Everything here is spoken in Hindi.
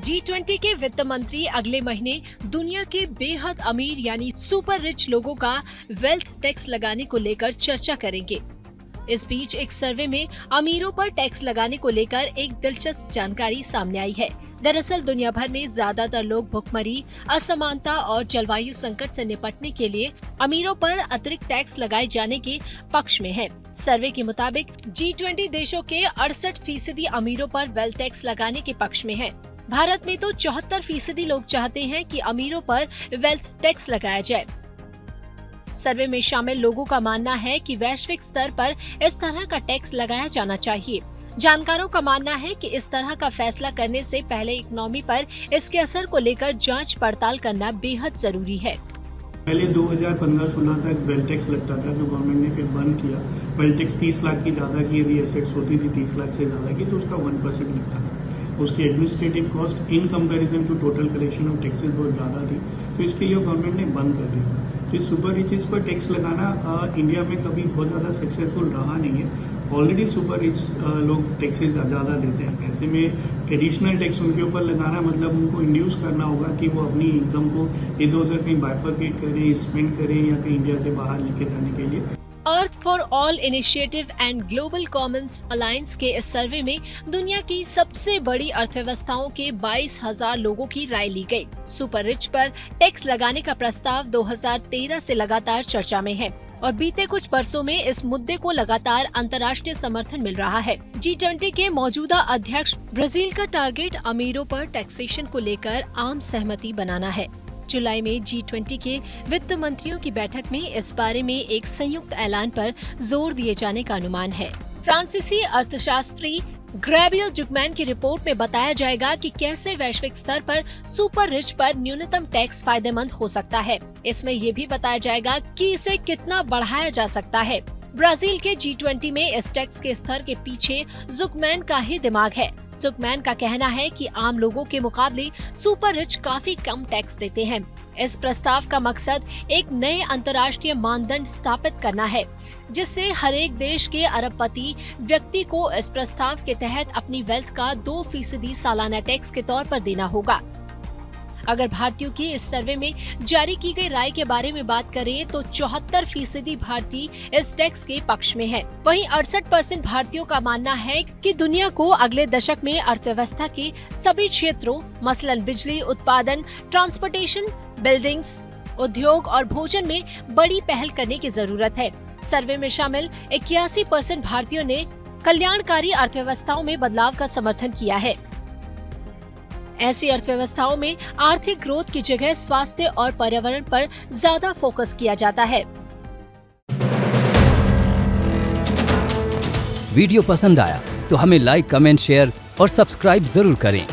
G20 के वित्त मंत्री अगले महीने दुनिया के बेहद अमीर यानी सुपर रिच लोगों का वेल्थ टैक्स लगाने को लेकर चर्चा करेंगे। इस बीच एक सर्वे में अमीरों पर टैक्स लगाने को लेकर एक दिलचस्प जानकारी सामने आई है। दरअसल दुनिया भर में ज्यादातर लोग भुखमरी, असमानता और जलवायु संकट से निपटने के लिए अमीरों पर अतिरिक्त टैक्स लगाए जाने के पक्ष में हैं। सर्वे के मुताबिक G20 देशों के 68% अमीरों पर वेल्थ टैक्स लगाने के पक्ष में है। भारत में तो 74% लोग चाहते हैं कि अमीरों पर वेल्थ टैक्स लगाया जाए। सर्वे में शामिल लोगों का मानना है कि वैश्विक स्तर पर इस तरह का टैक्स लगाया जाना चाहिए। जानकारों का मानना है कि इस तरह का फैसला करने से पहले इकोनॉमी पर इसके असर को लेकर जांच पड़ताल करना बेहद जरूरी है। पहले 2015-16 तक वेल्थ टैक्स लगता था, जो गवर्नमेंट ने फिर बंद किया। वेल्थ टैक्स 30 लाख की ज्यादा की यदि एसेट्स होती थी 30 लाख से ज्यादा की, तो उसका 1% लगता था। उसकी administrative cost in comparison to total collection of taxes बहुत ज्यादा थी, तो इसके लिए गवर्नमेंट ने बंद कर दिया। तो सुपर रिचेस पर टैक्स लगाना इंडिया में कभी बहुत ज्यादा सक्सेसफुल रहा नहीं है। ऑलरेडी सुपर रिच लोग टैक्सेस ज्यादा देते हैं, ऐसे में एडिशनल टैक्स उनके ऊपर लगाना मतलब उनको इंड्यूस करना होगा कि वो अपनी इनकम को इधर उधर कहीं बाइफरकेट करें, स्पेंड करें या कहीं इंडिया से बाहर लेके जाने के लिए। Earth for all initiative and global Commons alliance के इस सर्वे में दुनिया की सबसे बड़ी अर्थव्यवस्थाओं के 22,000 लोगों की राय ली गई। सुपर रिच पर टैक्स लगाने का प्रस्ताव 2013 से लगातार चर्चा में है और बीते कुछ वर्षों में इस मुद्दे को लगातार अंतर्राष्ट्रीय समर्थन मिल रहा है। G20 के मौजूदा अध्यक्ष ब्राजील का टारगेट अमीरों पर टैक्सेशन को लेकर आम सहमति बनाना है। जुलाई में G20 के वित्त मंत्रियों की बैठक में इस बारे में एक संयुक्त ऐलान पर जोर दिए जाने का अनुमान है। फ्रांसीसी अर्थशास्त्री ग्रेबियल जुगमैन की रिपोर्ट में बताया जाएगा कि कैसे वैश्विक स्तर पर सुपर रिच पर न्यूनतम टैक्स फायदेमंद हो सकता है। इसमें ये भी बताया जाएगा कि इसे कितना बढ़ाया जा सकता है। ब्राजील के G20 में इस टैक्स के स्तर के पीछे जुगमैन का ही दिमाग है। जुगमैन का कहना है कि आम लोगों के मुकाबले सुपर रिच काफी कम टैक्स देते हैं। इस प्रस्ताव का मकसद एक नए अंतर्राष्ट्रीय मानदंड स्थापित करना है, जिससे हर एक देश के अरबपति व्यक्ति को इस प्रस्ताव के तहत अपनी वेल्थ का 2% सालाना टैक्स के तौर पर देना होगा। अगर भारतीयों की इस सर्वे में जारी की गई राय के बारे में बात करें तो 74% भारतीय इस टैक्स के पक्ष में है। वहीं 68% भारतीयों का मानना है कि दुनिया को अगले दशक में अर्थव्यवस्था के सभी क्षेत्रों मसलन बिजली उत्पादन, ट्रांसपोर्टेशन, बिल्डिंग्स, उद्योग और भोजन में बड़ी पहल करने की जरूरत है। सर्वे में शामिल 81% भारतीयों ने कल्याणकारी अर्थव्यवस्थाओं में बदलाव का समर्थन किया है। ऐसी अर्थव्यवस्थाओं में आर्थिक ग्रोथ की जगह स्वास्थ्य और पर्यावरण पर ज्यादा फोकस किया जाता है। वीडियो पसंद आया तो हमें लाइक, कमेंट, शेयर और सब्सक्राइब जरूर करें।